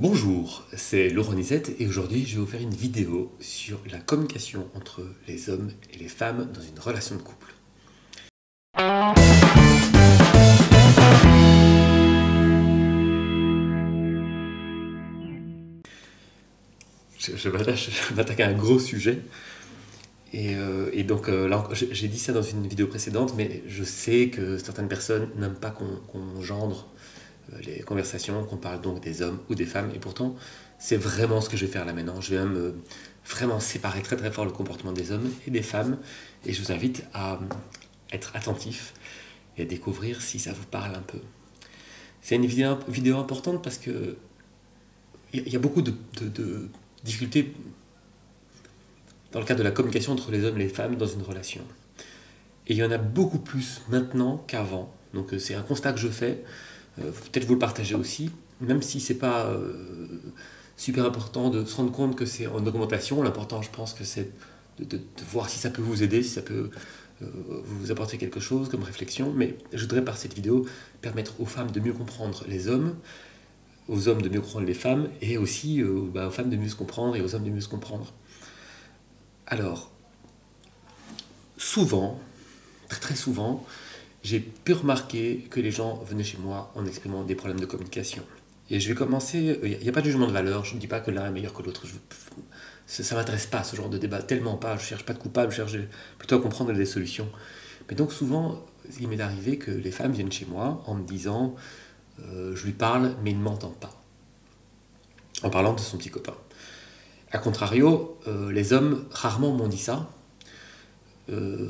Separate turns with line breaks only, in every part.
Bonjour, c'est Laurent Nisette et aujourd'hui je vais vous faire une vidéo sur la communication entre les hommes et les femmes dans une relation de couple. Je m'attaque à un gros sujet et donc là j'ai dit ça dans une vidéo précédente, mais je sais que certaines personnes n'aiment pas qu'on gendre les conversations, qu'on parle donc des hommes ou des femmes, et pourtant c'est vraiment ce que je vais faire là maintenant. Je vais même vraiment séparer très très fort le comportement des hommes et des femmes, et je vous invite à être attentif et à découvrir si ça vous parle un peu. C'est une vidéo importante parce que il y a beaucoup de difficultés dans le cadre de la communication entre les hommes et les femmes dans une relation. Et il y en a beaucoup plus maintenant qu'avant. Donc c'est un constat que je fais. Peut-être vous le partagez aussi, même si c'est pas super important de se rendre compte que c'est en augmentation. L'important, je pense, que c'est de voir si ça peut vous aider, si ça peut vous apporter quelque chose comme réflexion. Mais je voudrais par cette vidéo permettre aux femmes de mieux comprendre les hommes, aux hommes de mieux comprendre les femmes, et aussi aux femmes de mieux se comprendre et aux hommes de mieux se comprendre. Alors, souvent, très souvent, j'ai pu remarquer que les gens venaient chez moi en exprimant des problèmes de communication. Et je vais commencer, il n'y a pas de jugement de valeur, je ne dis pas que l'un est meilleur que l'autre. Ça ne m'intéresse pas, ce genre de débat, tellement pas. Je ne cherche pas de coupable, je cherche plutôt à comprendre des solutions. Mais donc souvent, il m'est arrivé que les femmes viennent chez moi en me disant je lui parle, mais il ne m'entend pas. En parlant de son petit copain. A contrario, les hommes rarement m'ont dit ça.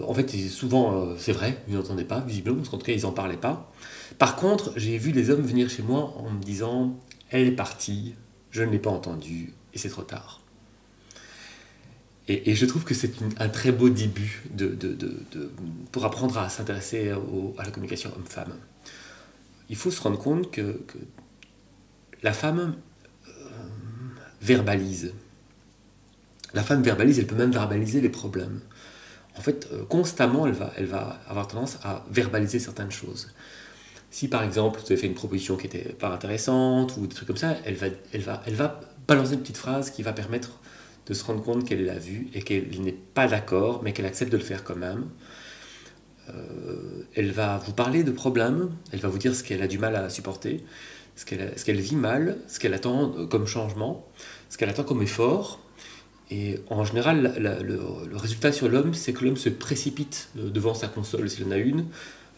En fait, souvent, c'est vrai, ils n'entendaient pas, visiblement, parce qu'en tout cas, ils n'en parlaient pas. Par contre, j'ai vu les hommes venir chez moi en me disant « Elle est partie, je ne l'ai pas entendue, et c'est trop tard. » Et je trouve que c'est un très beau début pour apprendre à s'intéresser à la communication homme-femme. Il faut se rendre compte que la femme verbalise. La femme verbalise, elle peut même verbaliser les problèmes. En fait, constamment, elle va avoir tendance à verbaliser certaines choses. Si par exemple, tu as fait une proposition qui n'était pas intéressante ou des trucs comme ça, elle va balancer une petite phrase qui va permettre de se rendre compte qu'elle l'a vue et qu'elle n'est pas d'accord, mais qu'elle accepte de le faire quand même. Elle va vous parler de problèmes, elle va vous dire ce qu'elle a du mal à supporter, ce qu'elle vit mal, ce qu'elle attend comme changement, ce qu'elle attend comme effort. Et en général, le résultat sur l'homme, c'est que l'homme se précipite devant sa console s'il en a une,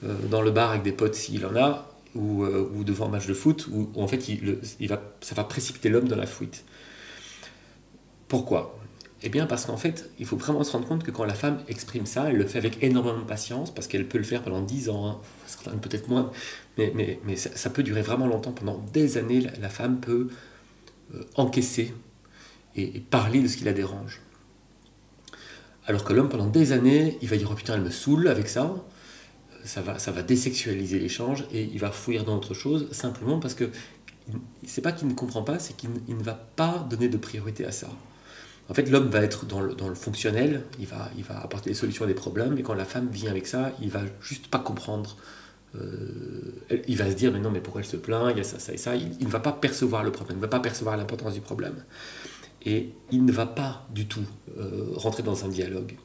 dans le bar avec des potes s'il en a, ou devant un match de foot, où en fait ça va précipiter l'homme dans la fuite. Pourquoi ? Eh bien parce qu'en fait, il faut vraiment se rendre compte que quand la femme exprime ça, elle le fait avec énormément de patience, parce qu'elle peut le faire pendant 10 ans, hein, peut-être moins, mais ça peut durer vraiment longtemps. Pendant des années, la femme peut encaisser et parler de ce qui la dérange. Alors que l'homme, pendant des années, il va dire « Oh putain, elle me saoule avec ça », ça va désexualiser l'échange et il va fouiller dans autre chose, simplement parce que c'est pas qu'il ne comprend pas, c'est qu'il ne va pas donner de priorité à ça. En fait, l'homme va être dans le fonctionnel, il va apporter des solutions à des problèmes, et quand la femme vient avec ça, il va juste pas comprendre. Il va se dire « Mais non, mais pourquoi elle se plaint, il y a ça, ça et ça », il ne va pas percevoir le problème, il ne va pas percevoir l'importance du problème. Et il ne va pas du tout rentrer dans un dialogue.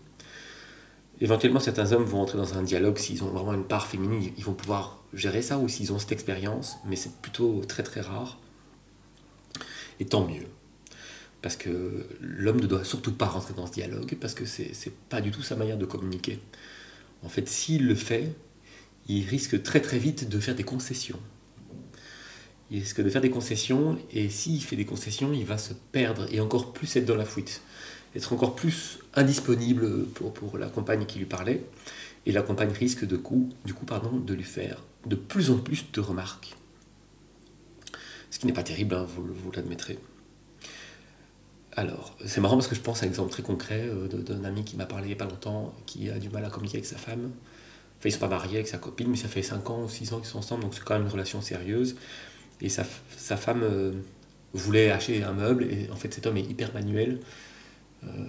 Éventuellement, certains hommes vont rentrer dans un dialogue s'ils ont vraiment une part féminine, ils vont pouvoir gérer ça, ou s'ils ont cette expérience, mais c'est plutôt très très rare. Et tant mieux. Parce que l'homme ne doit surtout pas rentrer dans ce dialogue, parce que c'est pas du tout sa manière de communiquer. En fait, s'il le fait, il risque très très vite de faire des concessions. Il risque de faire des concessions, et s'il fait des concessions, il va se perdre, et encore plus être dans la fuite. Être encore plus indisponible pour la compagne qui lui parlait, et la compagne risque du coup, de lui faire de plus en plus de remarques. Ce qui n'est pas terrible, hein, vous l'admettrez. Alors, c'est marrant parce que je pense à un exemple très concret d'un ami qui m'a parlé il n'y a pas longtemps, qui a du mal à communiquer avec sa femme. Enfin, ils ne sont pas mariés avec sa copine, mais ça fait 5 ans ou 6 ans qu'ils sont ensemble, donc c'est quand même une relation sérieuse. Et sa femme voulait acheter un meuble, et en fait cet homme est hyper manuel.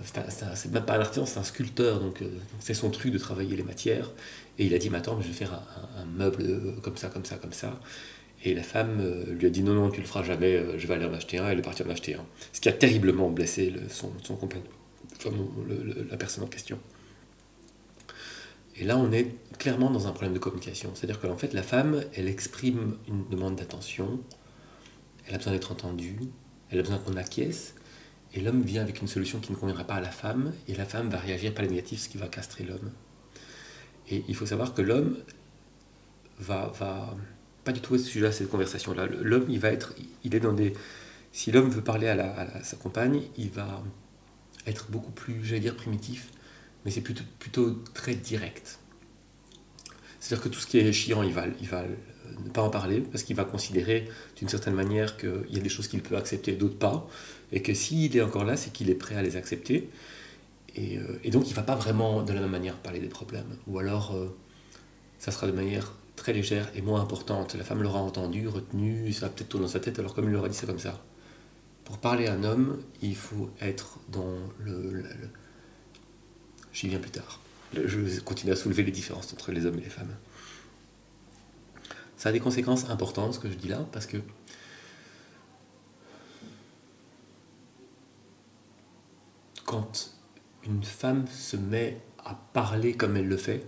C'est même pas un artisan, c'est un sculpteur, donc c'est son truc de travailler les matières. Et il a dit, mais attends, mais je vais faire un meuble comme ça, comme ça, comme ça. Et la femme lui a dit non, non, tu le feras jamais, je vais aller en acheter un, elle est partie en acheter un. Ce qui a terriblement blessé son compagnon, enfin, la personne en question. Et là, on est clairement dans un problème de communication. C'est-à-dire qu'en fait, la femme, elle exprime une demande d'attention, elle a besoin d'être entendue, elle a besoin qu'on acquiesce, et l'homme vient avec une solution qui ne conviendra pas à la femme, et la femme va réagir par le négatif, ce qui va castrer l'homme. Et il faut savoir que l'homme va pas du tout être sujet à cette conversation-là. L'homme, il est dans des... Si l'homme veut parler à sa compagne, il va être beaucoup plus, j'allais dire, primitif, mais c'est plutôt très direct. C'est-à-dire que tout ce qui est chiant, il va ne pas en parler, parce qu'il va considérer d'une certaine manière qu'il y a des choses qu'il peut accepter, d'autres pas, et que s'il est encore là, c'est qu'il est prêt à les accepter. Et donc il ne va pas vraiment de la même manière parler des problèmes. Ou alors, ça sera de manière très légère et moins importante. La femme l'aura entendu, retenu, ça va peut-être tourner dans sa tête, alors comme il leur a dit ça comme ça. Pour parler à un homme, il faut être dans j'y viens plus tard. Je vais continuer à soulever les différences entre les hommes et les femmes. Ça a des conséquences importantes, ce que je dis là, parce que quand une femme se met à parler comme elle le fait,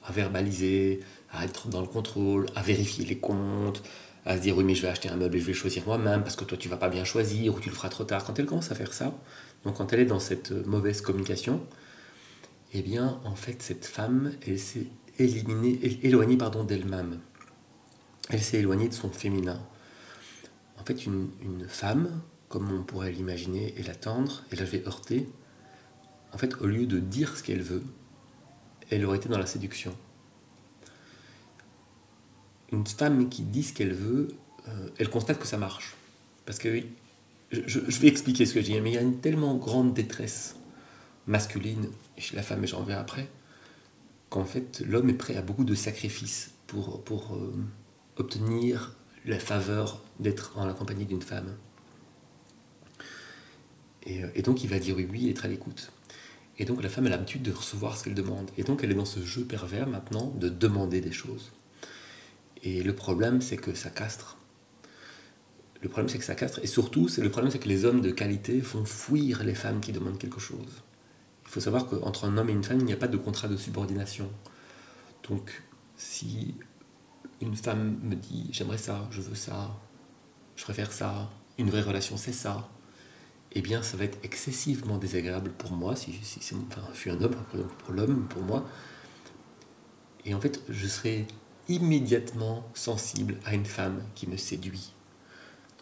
à verbaliser, à être dans le contrôle, à vérifier les comptes, à se dire oui mais je vais acheter un meuble et je vais le choisir moi-même parce que toi tu vas pas bien choisir ou tu le feras trop tard. Quand elle commence à faire ça, donc quand elle est dans cette mauvaise communication, eh bien en fait cette femme, elle s'est éloignée d'elle-même. Elle s'est éloignée de son féminin. En fait une femme, comme on pourrait l'imaginer et l'attendre, et là je vais heurter, en fait au lieu de dire ce qu'elle veut, elle aurait été dans la séduction. Une femme qui dit ce qu'elle veut, elle constate que ça marche. Parce que je vais expliquer ce que je dis, mais il y a une tellement grande détresse masculine chez la femme, et j'en reviens après, qu'en fait l'homme est prêt à beaucoup de sacrifices pour obtenir la faveur d'être en la compagnie d'une femme. Et donc il va dire oui, oui, et être à l'écoute. Et donc la femme a l'habitude de recevoir ce qu'elle demande. Et donc elle est dans ce jeu pervers maintenant de demander des choses. Et le problème, c'est que ça castre. Le problème, c'est que ça castre. Et surtout, le problème, c'est que les hommes de qualité font fuir les femmes qui demandent quelque chose. Il faut savoir qu'entre un homme et une femme, il n'y a pas de contrat de subordination. Donc, si une femme me dit « j'aimerais ça, je veux ça, je préfère ça, une vraie relation, c'est ça », eh bien, ça va être excessivement désagréable pour moi, si je suis un homme, pour l'homme, pour moi. Et en fait, je serai immédiatement sensible à une femme qui me séduit.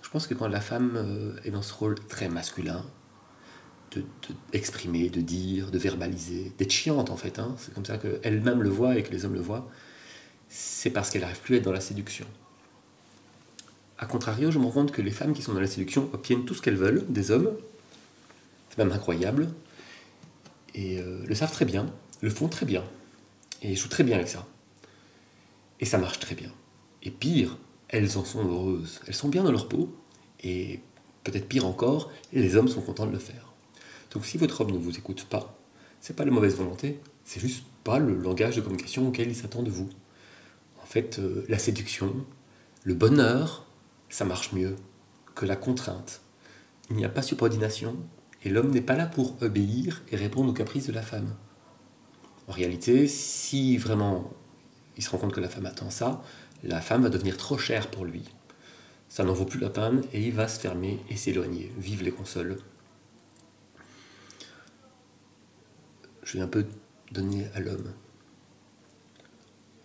Je pense que quand la femme est dans ce rôle très masculin, d'exprimer, de dire, de verbaliser, d'être chiante en fait, hein, c'est comme ça qu'elle-même le voit et que les hommes le voient, c'est parce qu'elle n'arrive plus à être dans la séduction. A contrario, je me rends compte que les femmes qui sont dans la séduction obtiennent tout ce qu'elles veulent des hommes, c'est même incroyable, et le savent très bien, le font très bien, et jouent très bien avec ça. Et ça marche très bien. Et pire, elles en sont heureuses. Elles sont bien dans leur peau. Et peut-être pire encore, les hommes sont contents de le faire. Donc si votre homme ne vous écoute pas, c'est pas la mauvaise volonté, c'est juste pas le langage de communication auquel il s'attend de vous. En fait, la séduction, le bonheur, ça marche mieux que la contrainte. Il n'y a pas subordination, et l'homme n'est pas là pour obéir et répondre aux caprices de la femme. En réalité, si vraiment il se rend compte que la femme attend ça, la femme va devenir trop chère pour lui. Ça n'en vaut plus la peine et il va se fermer et s'éloigner. Vive les consoles. Je vais un peu donner à l'homme.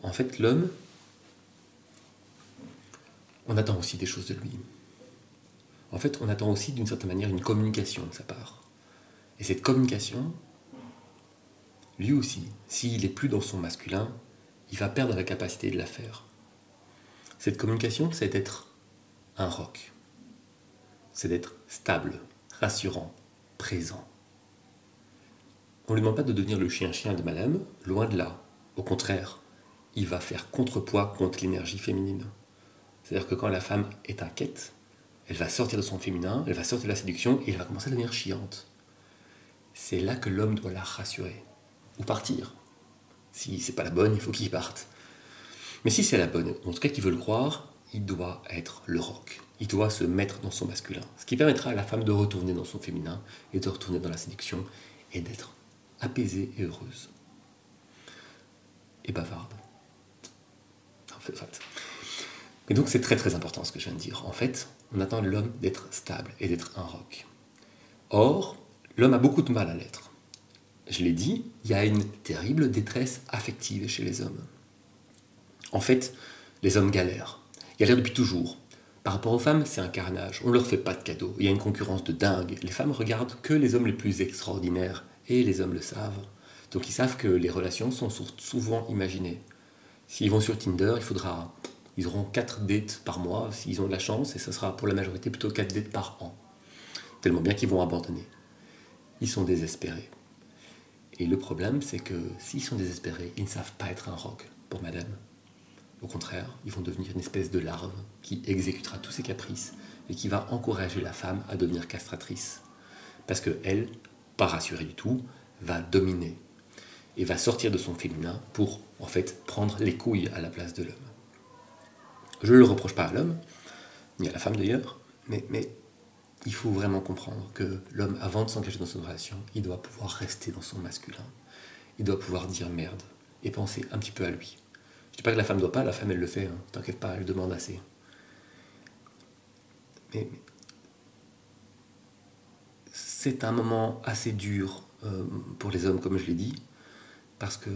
En fait, l'homme, on attend aussi des choses de lui. En fait, on attend aussi d'une certaine manière une communication de sa part. Et cette communication, lui aussi, s'il n'est plus dans son masculin, il va perdre la capacité de la faire. Cette communication, c'est d'être un roc. C'est d'être stable, rassurant, présent. On ne lui demande pas de devenir le chien-chien de madame, loin de là. Au contraire, il va faire contrepoids contre l'énergie féminine. C'est-à-dire que quand la femme est inquiète, elle va sortir de son féminin, elle va sortir de la séduction et elle va commencer à devenir chiante. C'est là que l'homme doit la rassurer. Ou partir. Si c'est pas la bonne, il faut qu'il parte. Mais si c'est la bonne, en tout cas qu'il veut le croire, il doit être le roc. Il doit se mettre dans son masculin. Ce qui permettra à la femme de retourner dans son féminin et de retourner dans la séduction et d'être apaisée et heureuse. Et bavarde. En fait. Et donc c'est très très important ce que je viens de dire. En fait, on attend de l'homme d'être stable et d'être un roc. Or, l'homme a beaucoup de mal à l'être. Je l'ai dit, il y a une terrible détresse affective chez les hommes. En fait, les hommes galèrent. Ils galèrent depuis toujours. Par rapport aux femmes, c'est un carnage. On ne leur fait pas de cadeaux. Il y a une concurrence de dingue. Les femmes regardent que les hommes les plus extraordinaires. Et les hommes le savent. Donc ils savent que les relations sont souvent imaginées. S'ils vont sur Tinder, ils auront 4 dates par mois, s'ils ont de la chance, et ce sera pour la majorité plutôt 4 dates par an. Tellement bien qu'ils vont abandonner. Ils sont désespérés. Et le problème, c'est que s'ils sont désespérés, ils ne savent pas être un roc pour madame. Au contraire, ils vont devenir une espèce de larve qui exécutera tous ses caprices et qui va encourager la femme à devenir castratrice. Parce qu'elle, pas rassurée du tout, va dominer et va sortir de son féminin pour, en fait, prendre les couilles à la place de l'homme. Je ne le reproche pas à l'homme, ni à la femme d'ailleurs, mais il faut vraiment comprendre que l'homme, avant de s'engager dans une relation, il doit pouvoir rester dans son masculin. Il doit pouvoir dire merde et penser un petit peu à lui. Je ne dis pas que la femme ne doit pas, la femme elle le fait, hein. T'inquiète pas, elle demande assez. Mais c'est un moment assez dur pour les hommes, comme je l'ai dit, parce que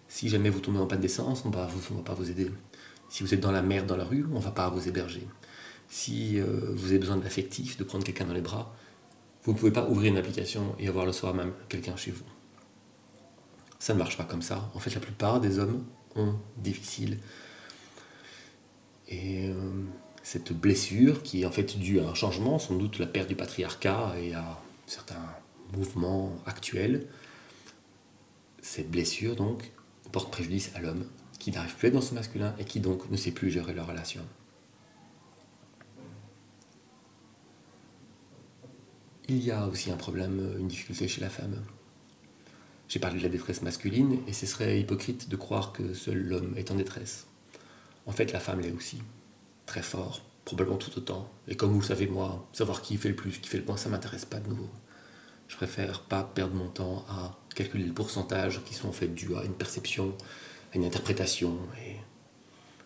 si jamais vous tombez en panne d'essence, on ne va pas vous aider. Si vous êtes dans la merde dans la rue, on ne va pas vous héberger. Si vous avez besoin d'affectif, de prendre quelqu'un dans les bras, vous ne pouvez pas ouvrir une application et avoir le soir même quelqu'un chez vous. Ça ne marche pas comme ça. En fait, la plupart des hommes ont difficile. Et cette blessure, qui est en fait due à un changement, sans doute la perte du patriarcat et à certains mouvements actuels, cette blessure donc porte préjudice à l'homme, qui n'arrive plus à être dans son masculin et qui donc ne sait plus gérer leur relation. Il y a aussi un problème, une difficulté chez la femme. J'ai parlé de la détresse masculine et ce serait hypocrite de croire que seul l'homme est en détresse. En fait, la femme l'est aussi, très fort, probablement tout autant. Et comme vous le savez, moi, savoir qui fait le plus, qui fait le moins, ça ne m'intéresse pas de nouveau. Je préfère pas perdre mon temps à calculer les pourcentages qui sont en fait dus à une perception, à une interprétation, et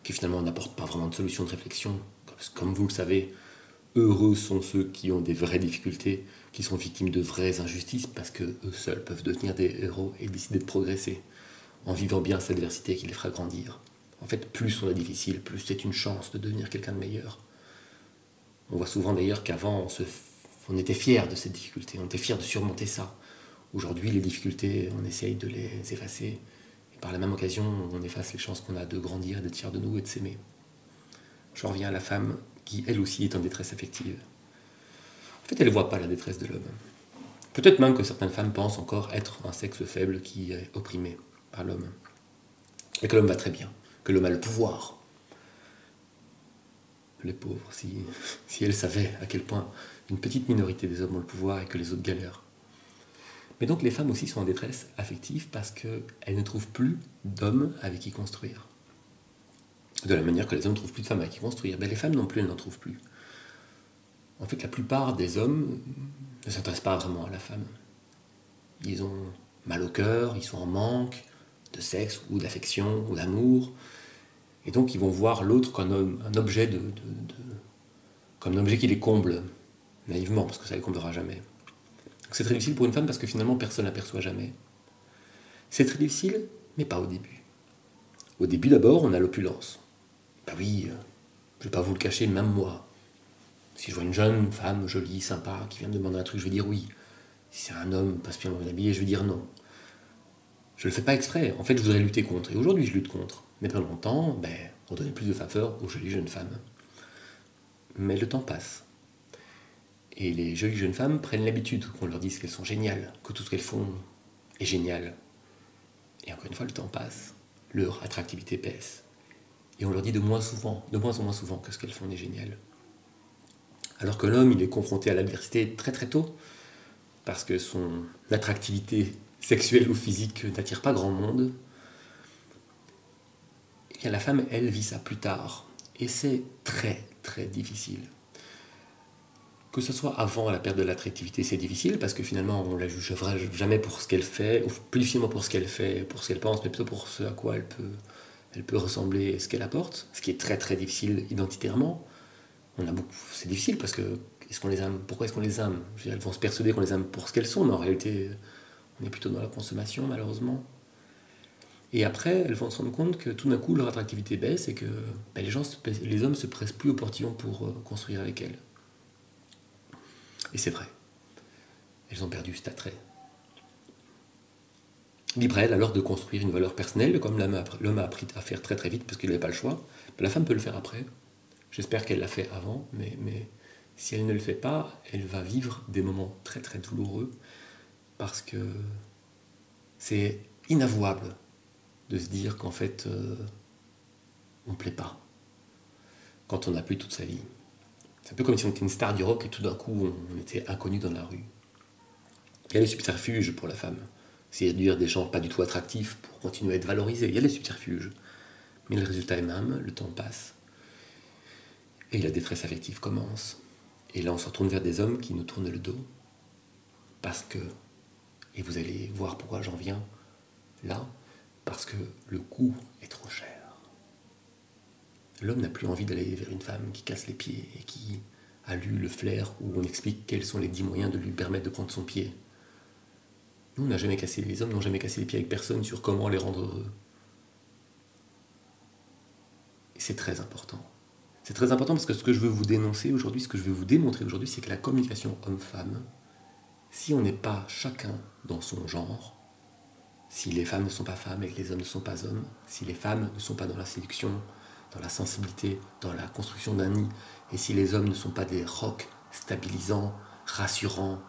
qui finalement n'apportent pas vraiment de solution de réflexion. Parce que comme vous le savez, heureux sont ceux qui ont des vraies difficultés, qui sont victimes de vraies injustices, parce qu'eux seuls peuvent devenir des héros et décider de progresser, en vivant bien cette adversité qui les fera grandir. En fait, plus on est difficile, plus c'est une chance de devenir quelqu'un de meilleur. On voit souvent d'ailleurs qu'avant, on était fiers de cette difficulté, on était fiers de surmonter ça. Aujourd'hui, les difficultés, on essaye de les effacer. Et par la même occasion, on efface les chances qu'on a de grandir, d'être fiers de nous et de s'aimer. J'en reviens à la femme qui, elle aussi, est en détresse affective. En fait, elle ne voit pas la détresse de l'homme. Peut-être même que certaines femmes pensent encore être un sexe faible qui est opprimé par l'homme. Et que l'homme va très bien, que l'homme a le pouvoir. Les pauvres, si elles savaient à quel point une petite minorité des hommes ont le pouvoir et que les autres galèrent. Mais donc les femmes aussi sont en détresse affective parce qu'elles ne trouvent plus d'hommes avec qui construire. De la manière que les hommes ne trouvent plus de femmes avec qui construire, ben les femmes non plus, elles n'en trouvent plus. En fait, la plupart des hommes ne s'intéressent pas vraiment à la femme. Ils ont mal au cœur, ils sont en manque de sexe ou d'affection ou d'amour. Et donc ils vont voir l'autre comme un objet comme un objet qui les comble, naïvement, parce que ça ne les comblera jamais. Donc c'est très difficile pour une femme parce que finalement personne ne l'aperçoit jamais. C'est très difficile, mais pas au début. Au début d'abord, on a l'opulence. Ben oui, je ne vais pas vous le cacher, même moi. Si je vois une jeune femme jolie, sympa, qui vient me demander un truc, je vais dire oui. Si c'est un homme pas bien habillé, je vais dire non. Je ne le fais pas exprès. En fait, je voudrais lutter contre. Et aujourd'hui, je lutte contre. Mais pendant longtemps, on donnait plus de faveur aux jolies jeunes femmes. Mais le temps passe. Et les jolies jeunes femmes prennent l'habitude qu'on leur dise qu'elles sont géniales, que tout ce qu'elles font est génial. Et encore une fois, le temps passe. Leur attractivité baisse. Et on leur dit de moins en moins souvent que ce qu'elles font est génial. Alors que l'homme, il est confronté à l'adversité très très tôt, parce que son attractivité sexuelle ou physique n'attire pas grand monde. Et bien la femme, elle, vit ça plus tard. Et c'est très très difficile. Que ce soit avant la perte de l'attractivité, c'est difficile parce que finalement on la jugera jamais pour ce qu'elle fait, ou plus difficilement pour ce qu'elle fait, pour ce qu'elle pense, mais plutôt pour ce à quoi elle peut ressembler et ce qu'elle apporte, ce qui est très très difficile identitairement. C'est difficile parce que est-ce qu'on les aime, pourquoi est-ce qu'on les aime? Je veux dire, elles vont se persuader qu'on les aime pour ce qu'elles sont, mais en réalité on est plutôt dans la consommation malheureusement. Et après, elles vont se rendre compte que tout d'un coup leur attractivité baisse et que ben, les hommes se pressent plus au portillon pour construire avec elles. Et c'est vrai, elles ont perdu cet attrait. Libre à elle alors de construire une valeur personnelle, comme l'homme a appris à faire très très vite parce qu'il n'avait pas le choix. La femme peut le faire après. J'espère qu'elle l'a fait avant, mais si elle ne le fait pas, elle va vivre des moments très très douloureux parce que c'est inavouable de se dire qu'en fait on ne plaît pas quand on a plu toute sa vie. C'est un peu comme si on était une star du rock et tout d'un coup on était inconnu dans la rue. Il y a les subterfuges pour la femme. Séduire des gens pas du tout attractifs pour continuer à être valorisé. Il y a les subterfuges. Mais le résultat est même, le temps passe. Et la détresse affective commence. Et là, on se retourne vers des hommes qui nous tournent le dos. Parce que, et vous allez voir pourquoi j'en viens là, parce que le coût est trop cher. L'homme n'a plus envie d'aller vers une femme qui casse les pieds et qui a lu le flair où on explique quels sont les 10 moyens de lui permettre de prendre son pied. Nous, les hommes n'ont jamais cassé les pieds avec personne sur comment les rendre heureux. Et c'est très important. C'est très important parce que ce que je veux vous dénoncer aujourd'hui, ce que je veux vous démontrer aujourd'hui, c'est que la communication homme-femme, si on n'est pas chacun dans son genre, si les femmes ne sont pas femmes et que les hommes ne sont pas hommes, si les femmes ne sont pas dans la séduction, dans la sensibilité, dans la construction d'un nid, et si les hommes ne sont pas des rocs stabilisants, rassurants,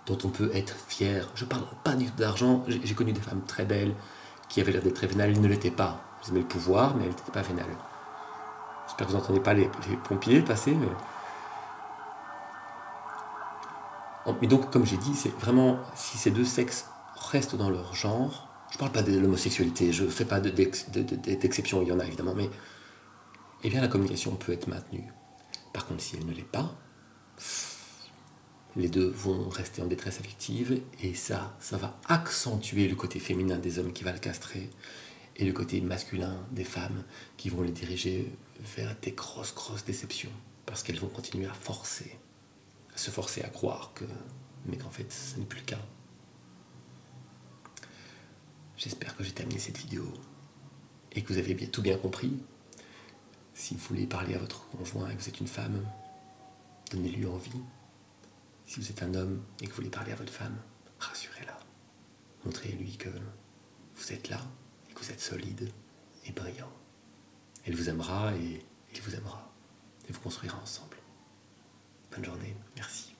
dont on peut être fier. Je ne parle pas du tout d'argent, j'ai connu des femmes très belles qui avaient l'air d'être très vénales, elles ne l'étaient pas. Elles aimaient le pouvoir, mais elles n'étaient pas vénales. J'espère que vous n'entendez pas les pompiers passer. Mais donc, comme j'ai dit, c'est vraiment, si ces deux sexes restent dans leur genre, je ne parle pas de l'homosexualité, je ne fais pas d'exception, il y en a évidemment, mais eh bien la communication peut être maintenue. Par contre, si elle ne l'est pas, les deux vont rester en détresse affective, et ça va accentuer le côté féminin des hommes qui va le castrer, et le côté masculin des femmes qui vont les diriger vers des grosses déceptions, parce qu'elles vont continuer à se forcer à croire mais qu'en fait ce n'est plus le cas. J'espère que j'ai terminé cette vidéo et que vous avez tout bien compris. Si vous voulez parler à votre conjoint et que vous êtes une femme, donnez-lui envie. Si vous êtes un homme et que vous voulez parler à votre femme, rassurez-la. Montrez-lui que vous êtes là et que vous êtes solide et brillant. Elle vous aimera et il vous aimera. Et vous construira ensemble. Bonne journée, merci.